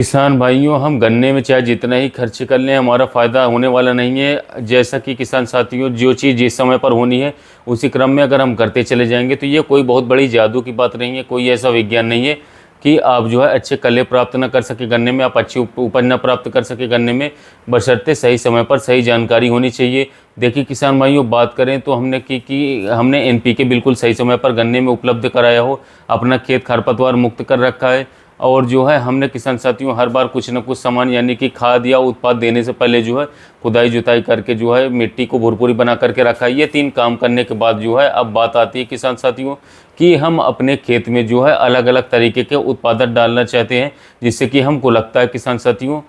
किसान भाइयों, हम गन्ने में चाहे जितना ही खर्च कर लें हमारा फ़ायदा होने वाला नहीं है। जैसा कि किसान साथियों, जो चीज़ जिस समय पर होनी है उसी क्रम में अगर हम करते चले जाएंगे तो ये कोई बहुत बड़ी जादू की बात नहीं है, कोई ऐसा विज्ञान नहीं है कि आप जो है अच्छे कले प्राप्त ना कर सके गन्ने में, आप अच्छी उपज ना प्राप्त कर सके गन्ने में, बशर्ते सही समय पर सही जानकारी होनी चाहिए। देखिए किसान भाइयों, बात करें तो हमने एनपीके बिल्कुल सही समय पर गन्ने में उपलब्ध कराया हो, अपना खेत खरपतवार मुक्त कर रखा है, और जो है हमने किसान साथियों हर बार कुछ न कुछ सामान यानी कि खाद या उत्पाद देने से पहले जो है खुदाई जुताई करके जो है मिट्टी को भुरभुरी बना करके रखा है। ये 3 काम करने के बाद जो है अब बात आती है किसान साथियों कि हम अपने खेत में जो है अलग अलग तरीके के उत्पादक डालना चाहते हैं, जिससे कि हमको लगता है किसान साथियों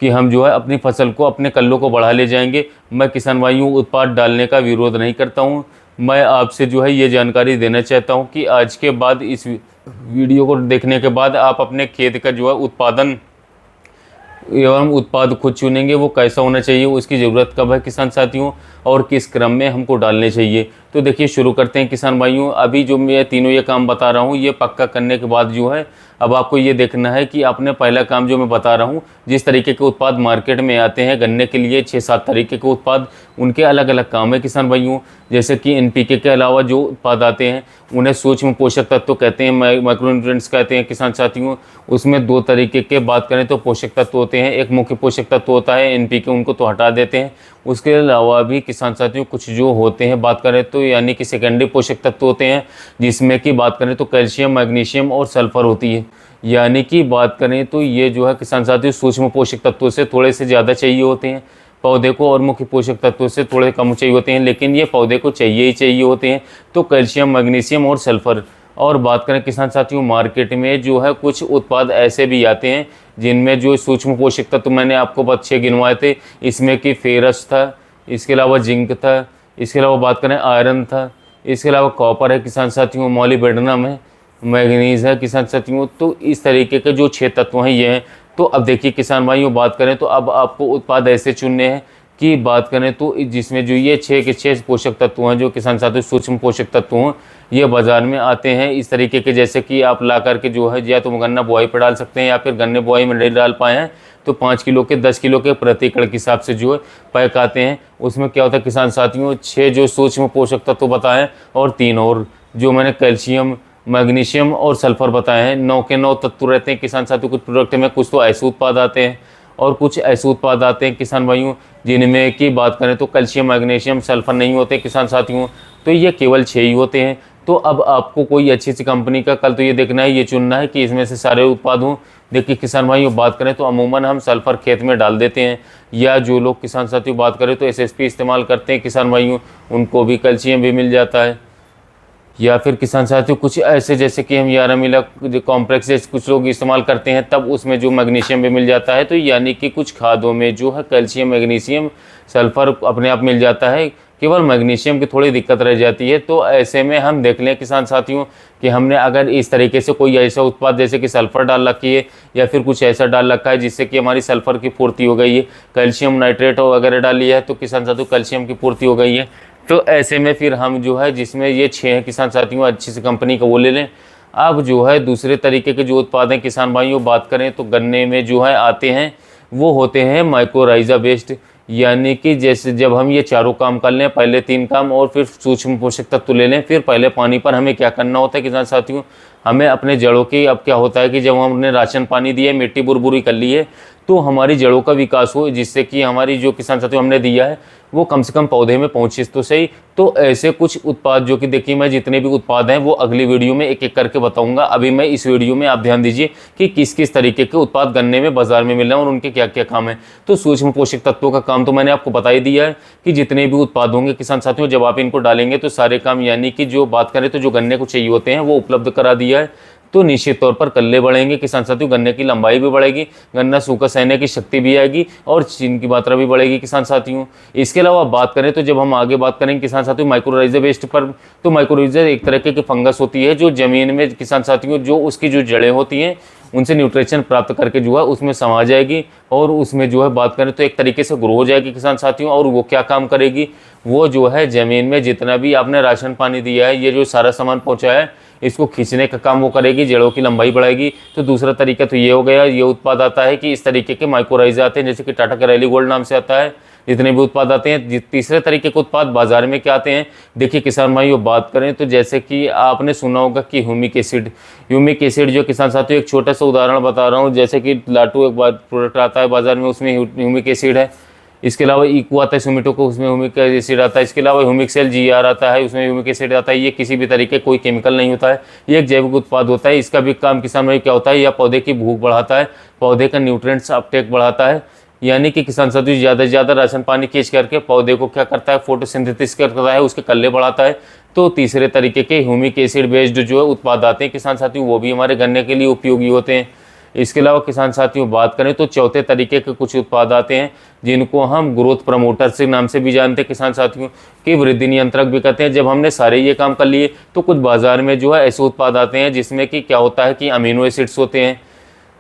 कि हम जो है अपनी फसल को, अपने कल्लों को बढ़ा ले जाएंगे। मैं किसान भाइयों उत्पाद डालने का विरोध नहीं करता हूँ। मैं आपसे जो है ये जानकारी देना चाहता हूँ कि आज के बाद इस वीडियो को देखने के बाद आप अपने खेत का जो है उत्पादन एवं उत्पाद खुद चुनेंगे वो कैसा होना चाहिए, उसकी ज़रूरत कब है किसान साथियों, और किस क्रम में हमको डालने चाहिए। तो देखिए शुरू करते हैं किसान भाइयों। अभी जो मैं तीनों ये काम बता रहा हूँ ये पक्का करने के बाद जो है अब आपको ये देखना है कि आपने पहला काम जो मैं बता रहा हूँ, जिस तरीके के उत्पाद मार्केट में आते हैं गन्ने के लिए 6-7 तरीके के उत्पाद, उनके अलग अलग काम है किसान भाइयों। जैसे कि एनपीके के अलावा जो उत्पाद आते हैं उन्हें सूक्ष्म पोषक तत्व कहते हैं, माइक्रोन्यूट्रिएंट्स कहते हैं किसान साथियों। उसमें 2 तरीके के बात करें तो पोषक तत्व होते हैं। एक मुख्य पोषक तत्व होता है एनपीके, उनको तो हटा देते हैं। उसके अलावा भी किसान साथियों कुछ जो होते हैं बात करें तो यानी कि सेकेंडरी पोषक तत्व होते हैं, जिसमें कि बात करें तो कैल्शियम, मैग्नीशियम और सल्फर होती है। यानी कि बात करें तो ये जो है किसान साथियों सूक्ष्म पोषक तत्वों से थोड़े से ज़्यादा चाहिए होते हैं पौधे को, और मुख्य पोषक तत्वों से थोड़े कम चाहिए होते हैं, लेकिन ये पौधे को चाहिए ही चाहिए होते हैं। तो कैल्शियम, मैग्नीशियम और सल्फर। और बात करें किसान साथियों मार्केट में जो है कुछ उत्पाद ऐसे भी आते हैं जिनमें जो सूक्ष्म पोषक तत्व मैंने आपको 6 गिनवाए थे, इसमें कि फेरस था, इसके अलावा जिंक था, इसके अलावा बात करें आयरन था, इसके अलावा कॉपर है किसान साथियों, मॉलिब्डेनम है, मैग्नीज है किसान साथियों। तो इस तरीके के जो 6 तत्व हैं ये हैं। तो अब देखिए किसान भाइयों, बात करें तो अब आपको उत्पाद ऐसे चुनने हैं कि बात करें तो जिसमें जो ये 6 के 6 पोषक तत्व हैं जो किसान साथियों सूक्ष्म पोषक तत्व हैं, ये बाज़ार में आते हैं इस तरीके के। जैसे कि आप ला करके जो है या तो गन्ना बुआई पर डाल सकते हैं, या फिर गन्ने बुआई में नहीं डाल पाए हैं तो 5 किलो के 10 किलो के प्रति एकड़ के हिसाब से जो है पैक आते हैं। उसमें क्या होता है किसान साथियों, 6 जो सूक्ष्म पोषक तत्व बताएं और 3 और जो मैंने कैल्शियम, मैग्नीशियम और सल्फर बताए हैं, 9 के 9 तत्व रहते हैं किसान साथियों कुछ प्रोडक्ट में। कुछ तो ऐसे उत्पाद आते हैं और कुछ ऐसे उत्पाद आते हैं किसान भाइयों जिनमें की बात करें तो कैल्शियम, मैग्नीशियम, सल्फर नहीं होते किसान साथियों। तो ये केवल 6 ही होते हैं। तो अब आपको कोई अच्छी सी कंपनी का कल तो ये देखना है, ये चुनना है कि इसमें से सारे उत्पाद हों। देखिए किसान भाइयों, बात करें तो अमूमन हम सल्फर खेत में डाल देते हैं, या जो लोग किसान साथियों बात करें तो एसएसपी इस्तेमाल करते हैं किसान भाइयों, उनको भी कैल्शियम भी मिल जाता है। या फिर किसान साथियों कुछ ऐसे जैसे कि हम 11 मिला कॉम्प्लेक्स जैसे कुछ लोग इस्तेमाल करते हैं, तब उसमें जो मैग्नीशियम भी मिल जाता है। तो यानी कि कुछ खादों में जो है कैल्शियम, मैग्नीशियम, सल्फर अपने आप मिल जाता है, केवल मैग्नीशियम की थोड़ी दिक्कत रह जाती है। तो ऐसे में हम देख लें किसान साथियों कि हमने अगर इस तरीके से कोई ऐसा उत्पाद जैसे कि सल्फर डाल रखी है, या फिर कुछ ऐसा डाल रखा है जिससे कि हमारी सल्फर की पूर्ति हो गई है, कैल्शियम नाइट्रेट वगैरह डाल लिया है तो किसान साथियों कैल्शियम की पूर्ति हो गई है। तो ऐसे में फिर हम जो है जिसमें ये 6 हैं किसान साथियों अच्छी सी कंपनी का वो ले लें। अब जो है दूसरे तरीके के जो उत्पाद हैं किसान भाइयों बात करें तो गन्ने में जो है आते हैं वो होते हैं माइक्रोराइजा बेस्ड। यानी कि जैसे जब हम ये चारों काम कर लें, पहले 3 काम और फिर सूक्ष्म पोषक तत्व ले लें, फिर पहले पानी पर हमें क्या करना होता है किसान साथियों, हमें अपने जड़ों की, अब क्या होता है कि जब हमने राशन पानी दिया, मिट्टी बुरबुरी कर ली है, तो हमारी जड़ों का विकास हो, जिससे कि हमारी जो किसान साथियों हमने दिया है वो कम से कम पौधे में पहुँचे तो सही। तो ऐसे कुछ उत्पाद जो कि देखिए मैं जितने भी उत्पाद हैं वो अगली वीडियो में एक एक करके बताऊंगा। अभी मैं इस वीडियो में आप ध्यान दीजिए कि किस किस तरीके के उत्पाद गन्ने में बाजार में मिल रहे हैं और उनके क्या क्या काम है। तो सूक्ष्म पोषक तत्वों का काम तो मैंने आपको बता ही दिया है कि जितने भी उत्पाद होंगे किसान साथियों जब आप इनको डालेंगे तो सारे काम, यानी कि जो बात करें तो जो गन्ने को चाहिए होते हैं वो उपलब्ध करा दिया है। तो निश्चित तौर पर कल्ले बढ़ेंगे किसान साथियों, गन्ने की लंबाई भी बढ़ेगी, गन्ना सूखा सहने की शक्ति भी आएगी और चीन की मात्रा भी बढ़ेगी किसान साथियों। इसके अलावा बात करें तो जब हम आगे बात करेंगे किसान साथियों माइक्रोराइजा वेस्ट पर, तो माइक्रोराइजा एक तरह की फंगस होती है जो जमीन में किसान साथियों जो उसकी जो जड़ें होती हैं उनसे न्यूट्रिशन प्राप्त करके जो है उसमें समा जाएगी और उसमें जो है बात करें तो एक तरीके से ग्रो हो जाएगी किसान साथियों। और वो क्या काम करेगी, वो जो है ज़मीन में जितना भी आपने राशन पानी दिया है, ये जो सारा सामान पहुंचाया है, इसको खींचने का काम वो करेगी, जड़ों की लंबाई बढ़ाएगी। तो दूसरा तरीका तो ये हो गया। ये उत्पाद आता है कि इस तरीके के माइक्रोराइजा आते हैं, जैसे कि टाटा का रैली गोल्ड नाम से आता है, जितने भी उत्पाद आते हैं। तीसरे तरीके के उत्पाद बाजार में क्या आते हैं, देखिए किसान भाइयों बात करें तो जैसे कि आपने सुना होगा कि ह्यूमिक एसिड जो किसान साथियों, एक छोटा सा उदाहरण बता रहा हूँ, जैसे कि लाटू एक बार प्रोडक्ट आता है बाजार में, उसमें ह्यूमिक एसिड है। इसके अलावा इको आता है सुमिटो को, उसमें ह्यूमिक एसिड आता है। इसके अलावा ह्यूमिक सेल जीआर आता है, उसमें ह्यूमिक एसिड आता है। ये किसी भी तरीके कोई केमिकल नहीं होता है, ये एक जैविक उत्पाद होता है। इसका भी काम किसान भाई क्या होता है, यह पौधे की भूख बढ़ाता है, पौधे का न्यूट्रिएंट्स अपटेक बढ़ाता है। यानी कि किसान साथियों ज़्यादा से ज़्यादा राशन पानी खींच करके पौधे को क्या करता है, फोटोसिंथेसिस करता है, उसके कल्ले बढ़ाता है। तो तीसरे तरीके के ह्यूमिक एसिड बेस्ड जो है उत्पाद आते हैं किसान साथियों, वो भी हमारे गन्ने के लिए उपयोगी होते हैं। इसके अलावा किसान साथियों बात करें तो चौथे तरीके के कुछ उत्पाद आते हैं जिनको हम ग्रोथ प्रमोटर से नाम से भी जानते हैं किसान साथियों, कि वृद्धि नियंत्रक भी कहते हैं। जब हमने सारे ये काम कर लिए तो कुछ बाजार में जो है ऐसे उत्पाद आते हैं जिसमें कि क्या होता है कि अमीनो एसिड्स होते हैं,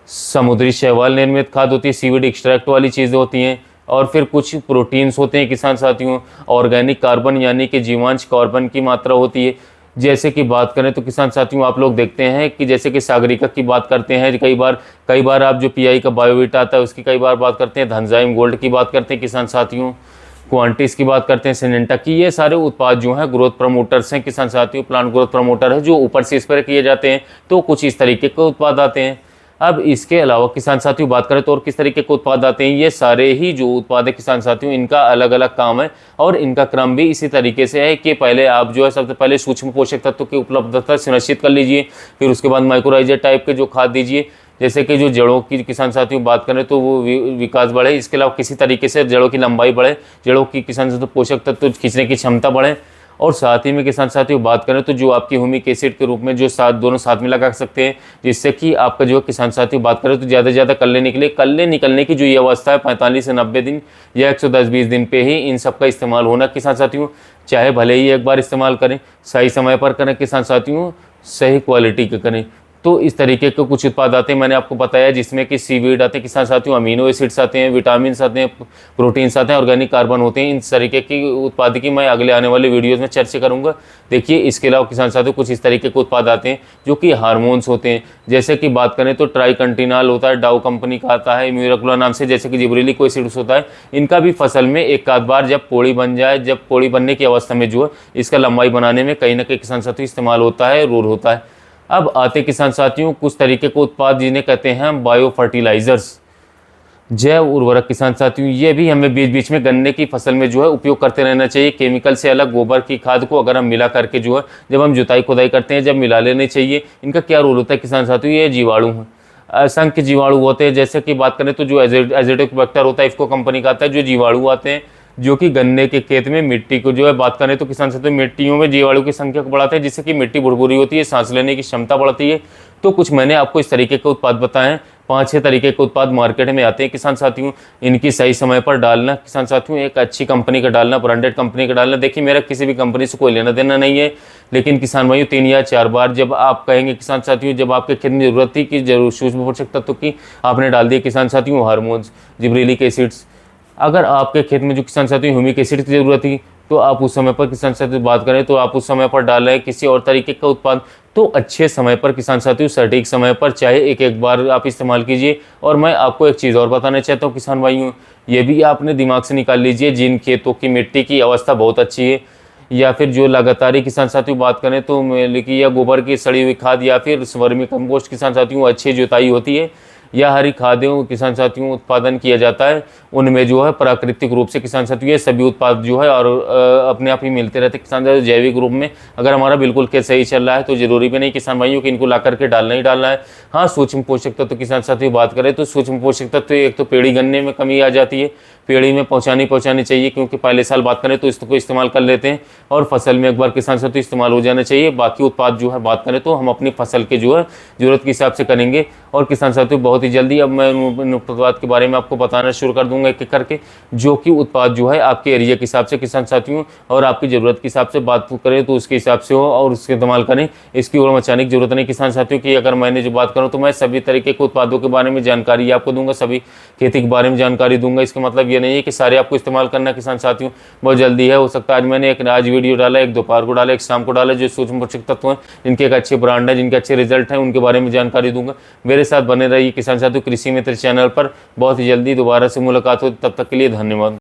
समुद्री शैवाल निर्मित खाद होती है, सीवीड एक्सट्रैक्ट वाली चीज़ें होती हैं, और फिर कुछ प्रोटीन्स होते हैं किसान साथियों, ऑर्गेनिक कार्बन यानी कि जीवांश कार्बन की मात्रा होती है। जैसे कि बात करें तो किसान साथियों आप लोग देखते हैं कि जैसे कि सागरिका की बात करते हैं, कई बार आप जो पीआई का बायोवीट आता है उसकी कई बार बात करते हैं, धनजाइम गोल्ड की बात करते हैं किसान साथियों, क्वांटिस की बात करते हैं, सिनेंटा की। ये सारे उत्पाद जो हैं ग्रोथ प्रमोटर्स हैं किसान साथियों, प्लांट ग्रोथ प्रमोटर है जो ऊपर से स्प्रे किए जाते हैं। तो कुछ इस तरीके के उत्पाद आते हैं। अब इसके अलावा किसान साथियों बात करें तो और किस तरीके के उत्पाद आते हैं, ये सारे ही जो उत्पाद है किसान साथियों इनका अलग अलग काम है और इनका क्रम भी इसी तरीके से है कि पहले आप जो है सबसे पहले सूक्ष्म पोषक तत्व की उपलब्धता सुनिश्चित कर लीजिए, फिर उसके बाद माइक्रोराइजा टाइप के जो खाद दीजिए, जैसे कि जो जड़ों की किसान साथियों बात करें तो वो विकास बढ़े। इसके अलावा किसी तरीके से जड़ों की लंबाई बढ़े, जड़ों की किसान साथियों पोषक तत्व खींचने की क्षमता बढ़े। और साथ ही में किसान साथियों बात करें तो जो आपकी ह्यूमिक एसिड के रूप में जो दोनों साथ में लगा सकते हैं, जिससे कि आपका जो किसान साथियों बात करें तो ज़्यादा से ज़्यादा कल्ले निकलने की जो ये अवस्था है 45 से 90 दिन या 110-20 दिन पे ही इन सब का इस्तेमाल होना किसान साथियों। चाहे भले ही एक बार इस्तेमाल करें, सही समय पर करें किसान साथियों, सही क्वालिटी के करें। तो इस तरीके के कुछ उत्पाद आते हैं, मैंने आपको बताया, जिसमें कि सीवीड आते हैं किसान साथियों, अमीनो एसिड्स आते हैं, विटामिन आते हैं, प्रोटीन्स आते हैं, ऑर्गेनिक कार्बन होते हैं। इन तरीके की उत्पाद की मैं अगले आने वाले वीडियोज़ में चर्चा करूंगा। देखिए इसके अलावा किसान साथियों कुछ इस तरीके के उत्पाद आते हैं जो कि हार्मोन्स होते हैं। जैसे कि बात करें तो ट्राइकंटिनाल होता है, डाउ कंपनी का आता है, म्यूराकुला नाम से, जैसे कि जिब्रेलिक एसिड्स होता है। इनका भी फसल में एक आध बार जब पोड़ी बन जाए, जब पोड़ी बनने की अवस्था में जो है इसका लंबाई बनाने में कहीं ना कहीं किसान साथियों इस्तेमाल होता है, रोल होता है। अब आते किसान साथियों कुछ तरीके के उत्पाद जिन्हें कहते हैं बायो फर्टिलाइजर्स, जैव उर्वरक किसान साथियों। ये भी हमें बीच बीच में गन्ने की फसल में जो है उपयोग करते रहना चाहिए। केमिकल से अलग गोबर की खाद को अगर हम मिला करके जो है जब हम जुताई खुदाई करते हैं जब मिला लेने चाहिए। इनका क्या रोल होता है किसान साथियों, ये जीवाणु हैं, असंख्य जीवाणु होते हैं। जैसे कि बात करें तो जो एजिडोबैक्टर होता है, इफको कंपनी का आता है, जो जीवाणु आते हैं जो कि गन्ने के खेत में मिट्टी को जो है बात करें तो किसान साथियों मिट्टियों में जीवाणु की संख्या को बढ़ाते हैं, जिससे कि मिट्टी भुरभुरी होती है, सांस लेने की क्षमता बढ़ती है। तो कुछ मैंने आपको इस तरीके के उत्पाद बताए हैं, 5-6 तरीके के उत्पाद मार्केट में आते हैं किसान साथियों। इनकी सही समय पर डालना किसान साथियों, एक अच्छी कंपनी का डालना, ब्रांडेड कंपनी का डालना। देखिए मेरा किसी भी कंपनी से कोई लेना देना नहीं है, लेकिन किसान भाइयों 3 या 4 बार जब आप कहेंगे किसान साथियों, जब आपके खेत में जरूरत थी कि जरूर सूक्ष्म पोषक तत्व की, आपने डाल दिए किसान साथियों हार्मोन्स, जिब्रेलिक एसिड्स। अगर आपके खेत में जो किसान साथियों ह्यूमिक एसिड की जरूरत थी तो आप उस समय पर किसान साथियों बात करें तो आप उस समय पर डाल रहे हैं किसी और तरीके का उत्पाद, तो अच्छे समय पर किसान साथियों सटीक समय पर चाहे एक बार आप इस्तेमाल कीजिए। और मैं आपको एक चीज़ और बताना चाहता हूँ किसान भाइयों, ये भी आपने दिमाग से निकाल लीजिए, जिन खेतों की मिट्टी की अवस्था बहुत अच्छी है या फिर जो लगातार ही किसान साथियों बात करें तो या गोबर की सड़ी हुई खाद या फिर वर्मी कंपोस्ट किसान साथियों अच्छी जुताई होती है या हरी खाद्यों किसान साथियों उत्पादन किया जाता है, उनमें जो है प्राकृतिक रूप से किसान साथियों ये सभी उत्पाद जो है और अपने आप ही मिलते रहते किसान साथियों। जैविक रूप में अगर हमारा बिल्कुल खेत सही चल रहा है तो जरूरी भी नहीं किसान भाइयों कि इनको ला करके डालना ही डालना है। हाँ, सूक्ष्म पोषक तत्व किसान साथियों बात करें तो सूक्ष्म पोषक तत्व एक तो पेड़ी गन्ने में कमी आ जाती है, पेड़ी में पहुँचानी चाहिए, क्योंकि पहले साल बात करें तो इसको इस्तेमाल कर लेते हैं और फसल में एक बार किसान साथियों इस्तेमाल हो जाना चाहिए। बाकी उत्पाद जो है बात करें तो हम अपनी फसल के जो है जरूरत के हिसाब से करेंगे। और किसान साथियों बहुत ही जल्दी अब मैं उत्पाद के बारे में आपको बताना शुरू कर दूंगा एक एक करके, जो कि उत्पाद जो है आपके एरिया के हिसाब से किसान साथियों और आपकी ज़रूरत के हिसाब से बात करें तो उसके हिसाब से हो और उसके इस्तेमाल करें। इसकी ओर मचाने की जरूरत नहीं किसान साथियों की। अगर मैंने जो बात करूँ तो मैं सभी तरीके के उत्पादों के बारे में जानकारी आपको दूंगा, सभी खेती के बारे में जानकारी दूंगा। इसका मतलब ये ये नहीं है कि सारे आपको इस्तेमाल करना किसान साथियों, बहुत जल्दी है। हो सकता है आज मैंने एक आज वीडियो डाला, एक दोपहर को डाला, एक शाम को डाला, जो सूक्ष्म पोषक तत्व हैं जिनके एक अच्छे ब्रांड है, जिनके अच्छे रिजल्ट हैं, उनके बारे में जानकारी दूंगा। मेरे साथ बने रहिए किसान साथियों कृषि मित्र चैनल पर। बहुत ही जल्दी दोबारा से मुलाकात हो, तब तक के लिए धन्यवाद।